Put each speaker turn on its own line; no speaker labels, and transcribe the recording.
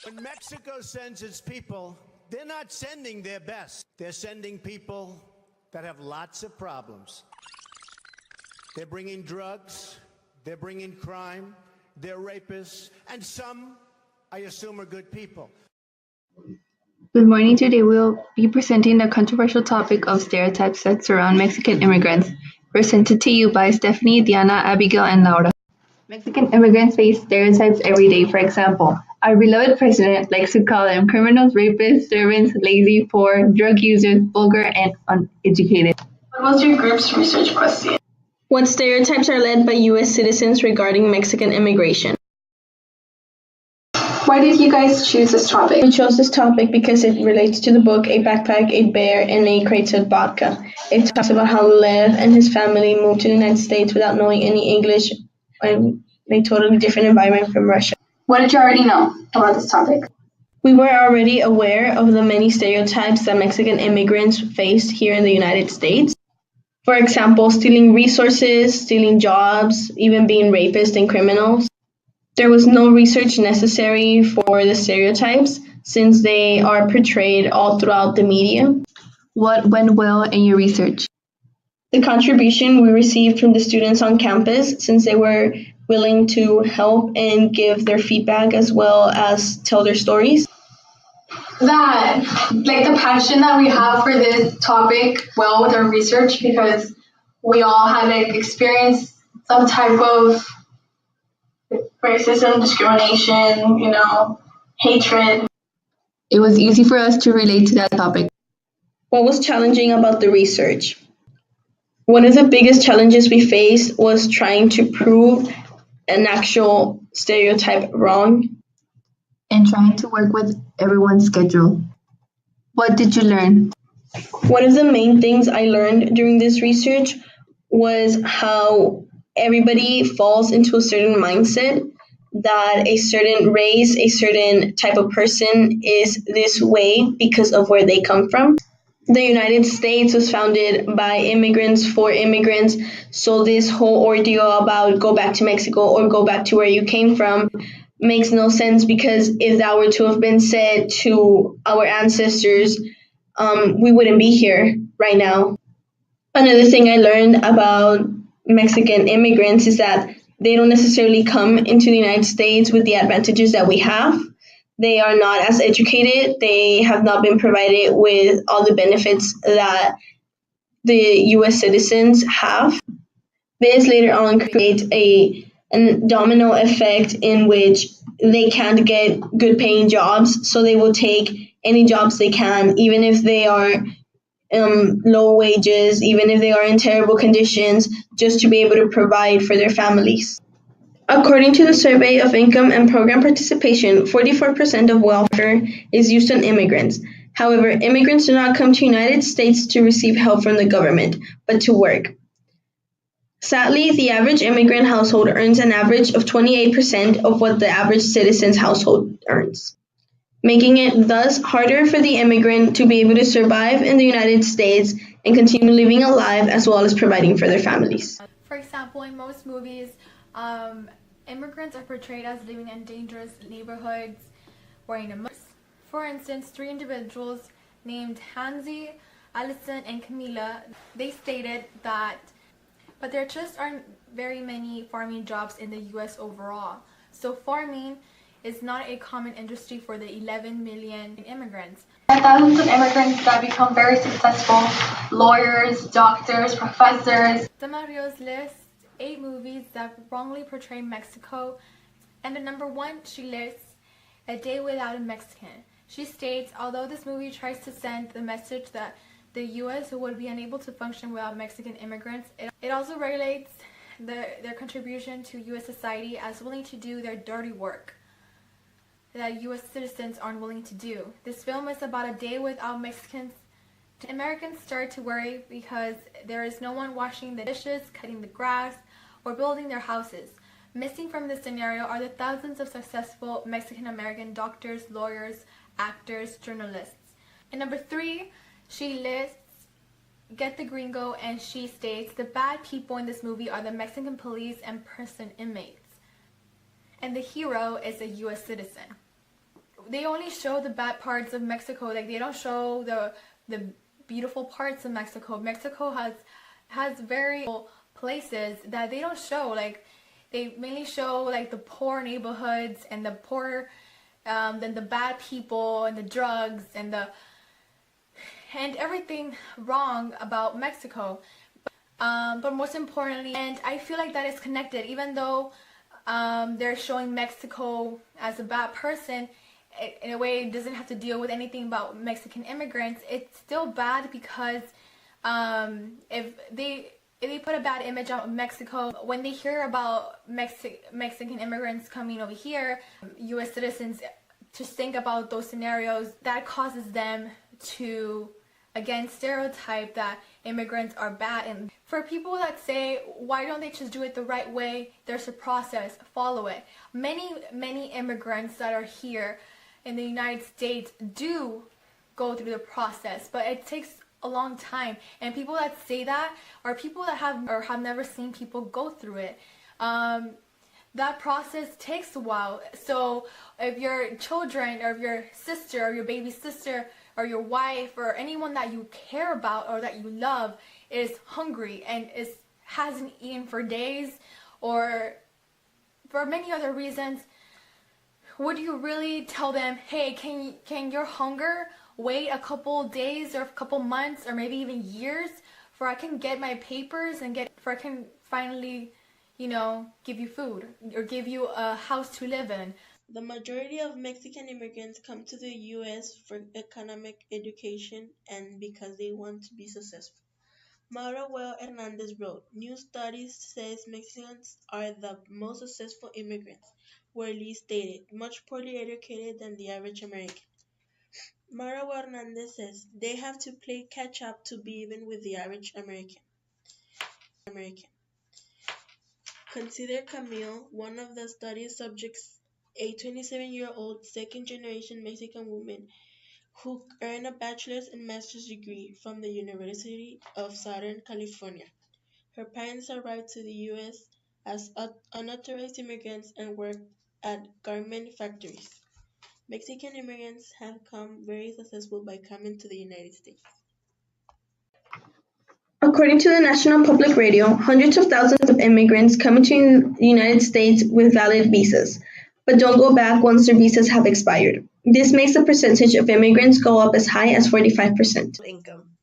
When Mexico sends its people, they're not sending their best. They're sending people that have lots of problems. They're bringing drugs, they're bringing crime, they're rapists, and some, I assume, are good people.
Good morning. Today we'll be presenting the controversial topic of stereotypes that surround Mexican immigrants, presented to you by Stephanie, Diana, Abigail, and Laura. Mexican immigrants face stereotypes every day. For example, our beloved president likes to call them criminals, rapists, servants, lazy, poor, drug users, vulgar, and uneducated.
What was your group's research question?
What stereotypes are led by U.S. citizens regarding Mexican immigration?
Why did you guys choose this topic?
We chose this topic because it relates to the book A Backpack, a Bear, and a Crate of Vodka. It talks about how Lev and his family moved to the United States without knowing any English in a totally different environment from Russia.
What did you already know about this topic?
We were already aware of the many stereotypes that Mexican immigrants faced here in the United States. For example, stealing resources, stealing jobs, even being rapists and criminals. There was no research necessary for the stereotypes since they are portrayed all throughout the media.
What went well in your research?
The contribution we received from the students on campus, since they were willing to help and give their feedback as well as tell their stories.
That, the passion that we have for this topic well with our research, because we all had experienced some type of racism, discrimination, hatred.
It was easy for us to relate to that topic.
What was challenging about the research? One of the biggest challenges we faced was trying to prove an actual stereotype wrong.
And trying to work with everyone's schedule. What did you learn?
One of the main things I learned during this research was how everybody falls into a certain mindset that a certain race, a certain type of person is this way because of where they come from. The United States was founded by immigrants for immigrants, so this whole ordeal about go back to Mexico or go back to where you came from makes no sense, because if that were to have been said to our ancestors, we wouldn't be here right now. Another thing I learned about Mexican immigrants is that they don't necessarily come into the United States with the advantages that we have. They are not as educated. They have not been provided with all the benefits that the U.S. citizens have. This later on creates a domino effect in which they can't get good paying jobs, so they will take any jobs they can, even if they are low wages, even if they are in terrible conditions, just to be able to provide for their families. According to the Survey of Income and Program Participation, 44% of welfare is used on immigrants. However, immigrants do not come to the United States to receive help from the government, but to work. Sadly, the average immigrant household earns an average of 28% of what the average citizen's household earns, making it thus harder for the immigrant to be able to survive in the United States and continue living a life as well as providing for their families.
For example, in most movies, immigrants are portrayed as living in dangerous neighborhoods, wearing a mask. For instance, 3 individuals named Hansi, Allison, and Camila, they stated that but there just aren't very many farming jobs in the U.S. overall. So farming is not a common industry for the 11 million immigrants.
There are thousands of immigrants that become very successful: lawyers, doctors, professors.
Sama Rios lists 8 movies that wrongly portray Mexico, and at number 1, she lists A Day Without a Mexican. She states, although this movie tries to send the message that the U.S. would be unable to function without Mexican immigrants, it also regulates their contribution to U.S. society as willing to do their dirty work that U.S. citizens aren't willing to do. This film is about a day without Mexicans. Americans start to worry because there is no one washing the dishes, cutting the grass, or building their houses. Missing from this scenario are the thousands of successful Mexican-American doctors, lawyers, actors, journalists. And number 3, she lists Get the Gringo, and she states the bad people in this movie are the Mexican police and prison inmates, and the hero is a U.S. citizen. they only show the bad parts of Mexico. Like, they don't show the beautiful parts of Mexico. Mexico has very places that they don't show. Like, they mainly show like the poor neighborhoods and the poor, then the bad people and the drugs and everything wrong about Mexico. But most importantly, and I feel like that is connected, even though they're showing Mexico as a bad person, in a way it doesn't have to deal with anything about Mexican immigrants. It's still bad because if they put a bad image on Mexico, when they hear about Mexican immigrants coming over here, U.S. citizens, just think about those scenarios, that causes them to, again, stereotype that immigrants are bad. And for people that say, why don't they just do it the right way? There's a process, follow it. Many immigrants that are here in the United States do go through the process, but it takes a long time. And people that say that are people that have never seen people go through it. That process takes a while. So if your children or if your sister or your baby sister or your wife or anyone that you care about or that you love is hungry and hasn't eaten for days or for many other reasons, would you really tell them, hey, can your hunger wait a couple days or a couple months or maybe even years for I can get my papers and for I can finally, give you food or give you a house to live in?
The majority of Mexican immigrants come to the U.S. for economic education and because they want to be successful. Mauro Hernandez wrote, "New studies says Mexicans are the most successful immigrants, were least stated, much poorly educated than the average American." Mauro Hernandez says, "They have to play catch up to be even with the average American." Consider Camille, one of the study's subjects, a 27-year-old second-generation Mexican woman who earned a bachelor's and master's degree from the University of Southern California. Her parents arrived to the U.S. as unauthorized immigrants and worked at garment factories. Mexican immigrants have come very successful by coming to the United States. According to the National Public Radio, hundreds of thousands of immigrants come into the United States with valid visas, but don't go back once their visas have expired. This makes the percentage of immigrants go up as high as 45%.
Income.